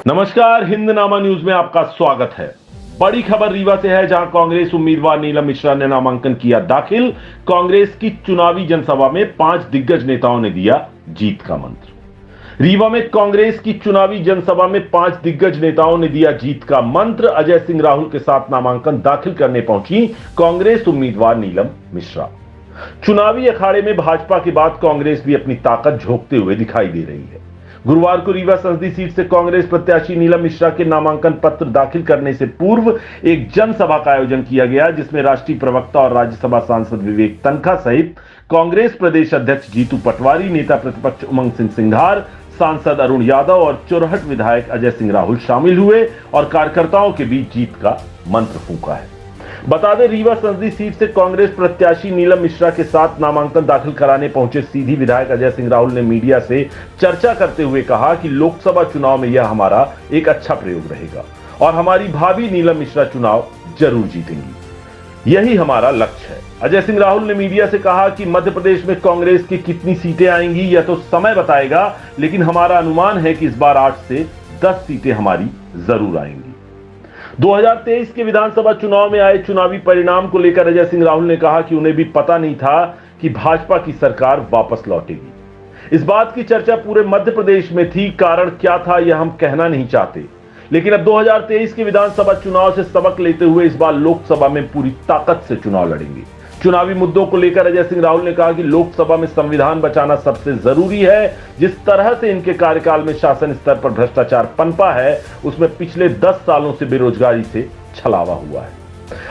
नमस्कार, हिंदनामा न्यूज में आपका स्वागत है। बड़ी खबर रीवा से है, जहां कांग्रेस उम्मीदवार नीलम मिश्रा ने नामांकन किया दाखिल। कांग्रेस की चुनावी जनसभा में 5 दिग्गज नेताओं ने दिया जीत का मंत्र। रीवा में कांग्रेस की चुनावी जनसभा में 5 दिग्गज नेताओं ने दिया जीत का मंत्र। अजय सिंह राहुल के साथ नामांकन दाखिल करने पहुंची कांग्रेस उम्मीदवार नीलम मिश्रा। चुनावी अखाड़े में भाजपा के बाद कांग्रेस भी अपनी ताकत झोंकते हुए दिखाई दे रही है। गुरुवार को रीवा संसदीय सीट से कांग्रेस प्रत्याशी नीलम मिश्रा के नामांकन पत्र दाखिल करने से पूर्व एक जनसभा का आयोजन किया गया, जिसमें राष्ट्रीय प्रवक्ता और राज्यसभा सांसद विवेक तनखा सहित कांग्रेस प्रदेश अध्यक्ष जीतू पटवारी, नेता प्रतिपक्ष उमंग सिंह सिंघार, सांसद अरुण यादव और चोरहट विधायक अजय सिंह राहुल शामिल हुए और कार्यकर्ताओं के बीच जीत का मंत्र फूंका है। बता दें, रीवा संसदीय सीट से कांग्रेस प्रत्याशी नीलम मिश्रा के साथ नामांकन दाखिल कराने पहुंचे सीधी विधायक अजय सिंह राहुल ने मीडिया से चर्चा करते हुए कहा कि लोकसभा चुनाव में यह हमारा एक अच्छा प्रयोग रहेगा और हमारी भाभी नीलम मिश्रा चुनाव जरूर जीतेंगी, यही हमारा लक्ष्य है। अजय सिंह राहुल ने मीडिया से कहा कि मध्य प्रदेश में कांग्रेस की कितनी सीटें आएंगी यह तो समय बताएगा, लेकिन हमारा अनुमान है कि इस बार 8 से 10 सीटें हमारी जरूर आएंगी। 2023 के विधानसभा चुनाव में आए चुनावी परिणाम को लेकर अजय सिंह राहुल ने कहा कि उन्हें भी पता नहीं था कि भाजपा की सरकार वापस लौटेगी। इस बात की चर्चा पूरे मध्य प्रदेश में थी। कारण क्या था यह हम कहना नहीं चाहते, लेकिन अब 2023 के विधानसभा चुनाव से सबक लेते हुए इस बार लोकसभा में पूरी ताकत से चुनाव लड़ेंगे। चुनावी मुद्दों को लेकर अजय सिंह राहुल ने कहा कि लोकसभा में संविधान बचाना सबसे जरूरी है। जिस तरह से इनके कार्यकाल में शासन स्तर पर भ्रष्टाचार पनपा है, उसमें पिछले 10 सालों से बेरोजगारी से छलावा हुआ है।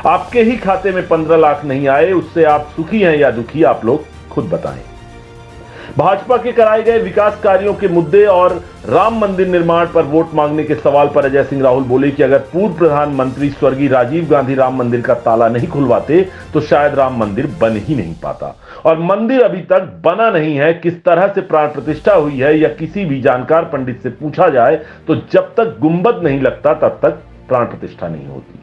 आपके ही खाते में 15 लाख नहीं आए, उससे आप सुखी हैं या दुखी, आप लोग खुद बताएं। भाजपा के कराए गए विकास कार्यों के मुद्दे और राम मंदिर निर्माण पर वोट मांगने के सवाल पर अजय सिंह राहुल बोले कि अगर पूर्व प्रधानमंत्री स्वर्गीय राजीव गांधी राम मंदिर का ताला नहीं खुलवाते तो शायद राम मंदिर बन ही नहीं पाता, और मंदिर अभी तक बना नहीं है। किस तरह से प्राण प्रतिष्ठा हुई है या किसी भी जानकार पंडित से पूछा जाए तो जब तक गुंबद नहीं लगता तब तक प्राण प्रतिष्ठा नहीं होती।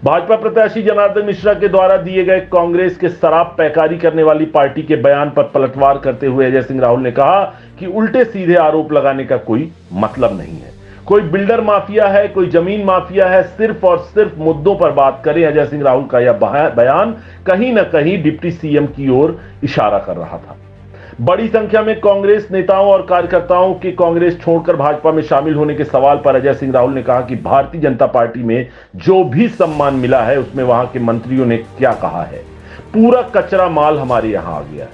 भाजपा प्रत्याशी जनार्दन मिश्रा के द्वारा दिए गए कांग्रेस के शराब पैकारी करने वाली पार्टी के बयान पर पलटवार करते हुए अजय सिंह राहुल ने कहा कि उल्टे सीधे आरोप लगाने का कोई मतलब नहीं है। कोई बिल्डर माफिया है, कोई जमीन माफिया है, सिर्फ और सिर्फ मुद्दों पर बात करें। अजय सिंह राहुल का यह बयान कहीं ना कहीं डिप्टी सीएम की ओर इशारा कर रहा था। बड़ी संख्या में कांग्रेस नेताओं और कार्यकर्ताओं के कांग्रेस छोड़कर भाजपा में शामिल होने के सवाल पर अजय सिंह राहुल ने कहा कि भारतीय जनता पार्टी में जो भी सम्मान मिला है उसमें वहां के मंत्रियों ने क्या कहा है। पूरा कचरा माल हमारे यहां आ गया है।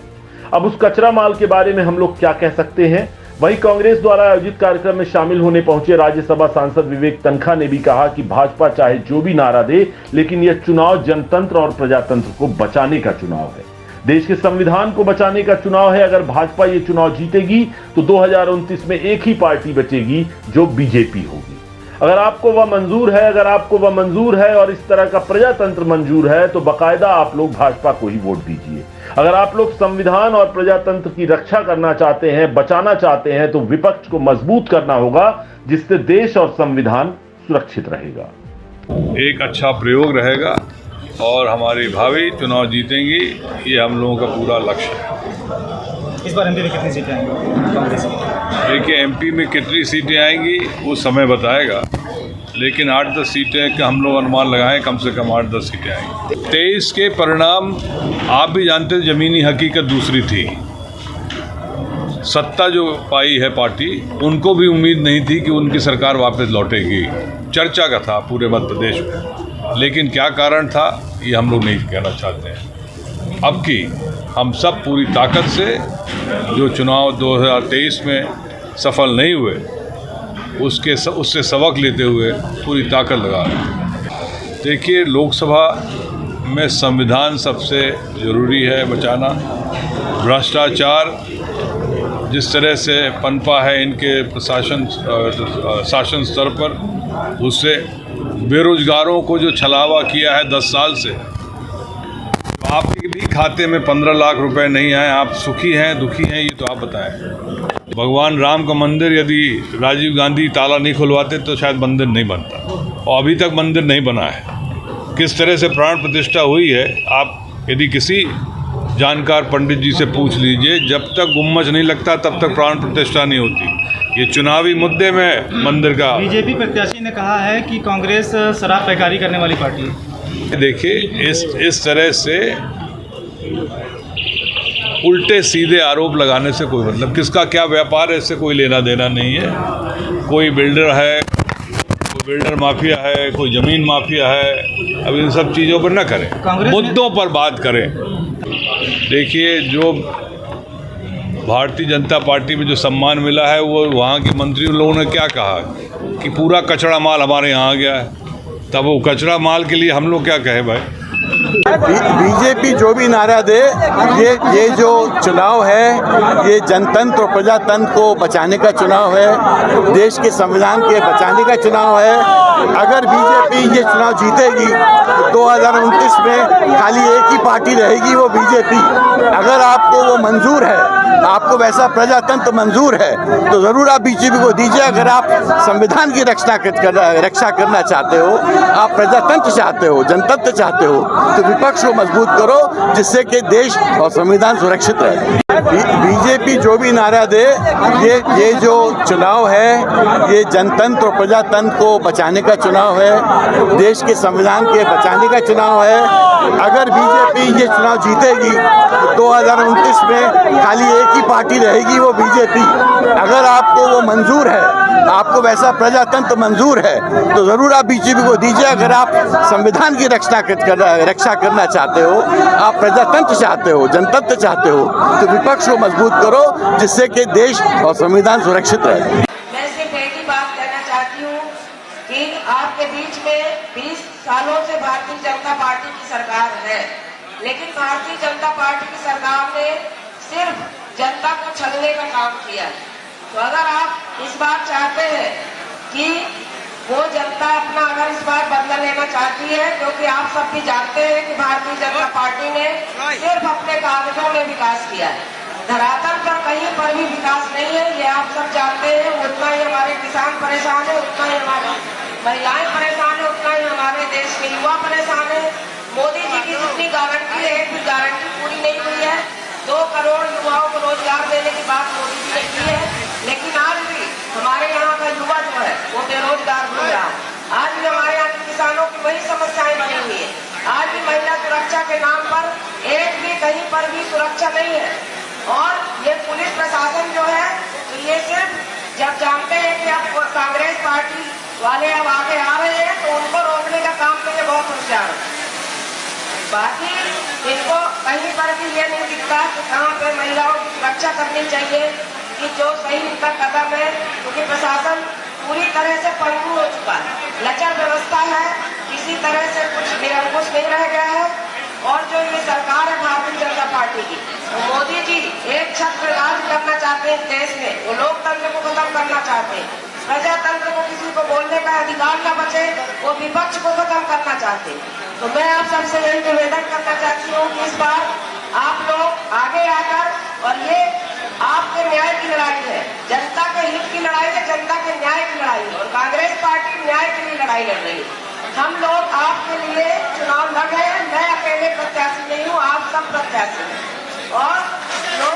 अब उस कचरा माल के बारे में हम लोग क्या कह सकते हैं। वहीं कांग्रेस द्वारा आयोजित कार्यक्रम में शामिल होने पहुंचे राज्यसभा सांसद विवेक तनखा ने भी कहा कि भाजपा चाहे जो भी नारा दे, लेकिन यह चुनाव जनतंत्र और प्रजातंत्र को बचाने का चुनाव है, देश के संविधान को बचाने का चुनाव है। अगर भाजपा ये चुनाव जीतेगी तो 2029 में एक ही पार्टी बचेगी जो बीजेपी होगी। अगर आपको वह मंजूर है और इस तरह का प्रजातंत्र मंजूर है तो बकायदा आप लोग भाजपा को ही वोट दीजिए। अगर आप लोग संविधान और प्रजातंत्र की रक्षा करना चाहते हैं, बचाना चाहते हैं, तो विपक्ष को मजबूत करना होगा, जिससे देश और संविधान सुरक्षित रहेगा। एक अच्छा प्रयोग रहेगा और हमारी भावी चुनाव जीतेंगी, ये हम लोगों का पूरा लक्ष्य है। इस बार एमपी में कितनी सीटें आएंगी कांग्रेस की? देखिए, एमपी में कितनी सीटें आएंगी वो समय बताएगा, लेकिन 8-10 सीटें का हम लोग अनुमान लगाएं, कम से कम 8-10 सीटें आएंगी। 23 के परिणाम आप भी जानते हैं, ज़मीनी हकीकत दूसरी थी। सत्ता जो पाई है पार्टी, उनको भी उम्मीद नहीं थी कि उनकी सरकार वापस लौटेगी। चर्चा का था पूरे मध्य प्रदेश में, लेकिन क्या कारण था ये हम लोग नहीं कहना चाहते हैं। अब की हम सब पूरी ताकत से जो चुनाव 2023 में सफल नहीं हुए उससे सबक लेते हुए पूरी ताकत लगा रहे हैं। देखिए, लोकसभा में संविधान सबसे ज़रूरी है बचाना। भ्रष्टाचार जिस तरह से पनपा है इनके शासन स्तर पर, उससे बेरोजगारों को जो छलावा किया है 10 साल से, तो आपके भी खाते में 15 लाख रुपए नहीं आए, आप सुखी हैं दुखी हैं, ये तो आप बताएं। भगवान राम का मंदिर यदि राजीव गांधी ताला नहीं खुलवाते तो शायद मंदिर नहीं बनता, और अभी तक मंदिर नहीं बना है। किस तरह से प्राण प्रतिष्ठा हुई है, आप यदि किसी जानकार पंडित जी से पूछ लीजिए, जब तक गुम्मज नहीं लगता तब तक प्राण प्रतिष्ठा नहीं होती। ये चुनावी मुद्दे में मंदिर का। बीजेपी प्रत्याशी ने कहा है कि कांग्रेस शराब पैकारी करने वाली पार्टी है। देखिए, इस तरह से उल्टे सीधे आरोप लगाने से कोई मतलब, किसका क्या व्यापार है इससे कोई लेना देना नहीं है। कोई बिल्डर है, कोई बिल्डर माफिया है, कोई ज़मीन माफिया है। अब इन सब चीज़ों पर न करें, मुद्दों पर बात करें। देखिए, जो भारतीय जनता पार्टी में जो सम्मान मिला है, वो वहाँ के मंत्री लोगों ने क्या कहा कि पूरा कचरा माल हमारे यहाँ आ गया है। तब वो कचरा माल के लिए हम लोग क्या कहें भाई? बीजेपी जो भी नारा दे, ये जो चुनाव है, ये जनतंत्र और प्रजातंत्र को बचाने का चुनाव है, देश के संविधान के बचाने का चुनाव है। अगर बीजेपी ये चुनाव जीतेगी तो 2029 में खाली एक ही पार्टी रहेगी, वो बीजेपी। अगर आपको वो मंजूर है, आपको वैसा प्रजातंत्र मंजूर है, तो ज़रूर आप बीजेपी को दीजिए। अगर आप संविधान की रक्षा करना चाहते हो, आप प्रजातंत्र चाहते हो, जनतंत्र चाहते हो, तो विपक्ष को मजबूत करो, जिससे कि देश और संविधान सुरक्षित रहे। बीजेपी जो भी नारा दे, ये जो चुनाव है, ये जनतंत्र और प्रजातंत्र को बचाने का चुनाव है, देश के संविधान के बचाने का चुनाव है। अगर बीजेपी ये चुनाव जीतेगी तो 2029 में खाली एक ही पार्टी रहेगी, वो बीजेपी। अगर आपको वो मंजूर है, आपको वैसा प्रजातंत्र मंजूर है, तो ज़रूर आप बीजेपी को दीजिए। अगर आप संविधान की रक्षा करना चाहते हो, आप प्रजातंत्र चाहते हो, जनतंत्र चाहते हो, तो विपक्ष को मजबूत करो, जिससे कि देश और संविधान सुरक्षित रहे। मैं सिर्फ एक ही बात कहना चाहती हूँ कि आपके बीच में 20 सालों से भारतीय जनता पार्टी की सरकार है, लेकिन भारतीय जनता पार्टी की सरकार ने सिर्फ जनता को छलने का काम किया। तो अगर आप इस बार चाहते हैं कि वो जनता अपना अगर इस बार बदला लेना चाहती है, क्योंकि आप सब भी जानते हैं कि भारतीय जनता पार्टी ने सिर्फ अपने कागजों में विकास किया है, धरातल पर कहीं पर भी विकास नहीं है। ये आप सब जानते हैं। उतना ही हमारे किसान परेशान है, उतना ही हमारी महिलाएं परेशान है, उतना ही हमारे देश के युवा परेशान है। मोदी जी की जितनी गारंटी है, एक भी गारंटी पूरी नहीं हुई है। 2 करोड़ युवाओं को रोजगार देने की बात मोदी जी ने की है, लेकिन आज भी हमारे यहाँ का युवा जो है वो बेरोजगार हो रहा है। आज भी हमारे यहाँ के किसानों की वही समस्याएं बनी हुई है। आज भी महिला सुरक्षा के नाम पर एक भी कहीं पर भी सुरक्षा नहीं है। और ये पुलिस प्रशासन जो है, तो ये सिर्फ जब जानते हैं कि अब कांग्रेस पार्टी वाले अब आगे आ रहे हैं, तो उनको रोकने का काम तो ये बहुत होशियार है। बाकी इनको कहीं पर भी ये नहीं दिखता कि कहाँ पे महिलाओं की सुरक्षा करनी चाहिए, कि जो सही इनका कदम है, क्योंकि प्रशासन पूरी तरह से पंगु हो चुका है, लचर व्यवस्था है, किसी तरह से कुछ निरंकुश नहीं रह गया है। और जो ये सरकार है भारतीय जनता पार्टी की, तो मोदी जी एक छत्र राज करना चाहते हैं देश में, वो लोकतंत्र को खत्म करना चाहते हैं, प्रजातंत्र को किसी को बोलने का अधिकार न बचे, वो विपक्ष को खत्म करना चाहते हैं। तो मैं आप सबसे यही निवेदन करना चाहती हूँ कि इस बार आप लोग आगे आकर, और ये आपके न्याय की लड़ाई है, जनता के हित की लड़ाई है, जनता के न्याय की लड़ाई है, और कांग्रेस पार्टी न्याय के लिए लड़ाई लड़ रही है। हम लोग आपके लिए चुनाव लड़ रहे हैं। मैं अकेले प्रत्याशी नहीं हूँ, आप सब प्रत्याशी हैं। और लोग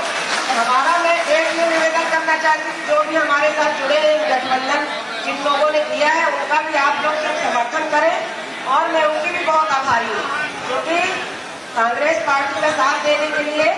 हमारा, मैं एक ये निवेदन करना चाहती हूँ, जो भी हमारे साथ जुड़े हैं गठबंधन जिन लोगों ने किया है, उनका भी आप लोग सब समर्थन करें। और मैं उनकी भी बहुत आभारी हूँ, क्योंकि कांग्रेस पार्टी का साथ देने के लिए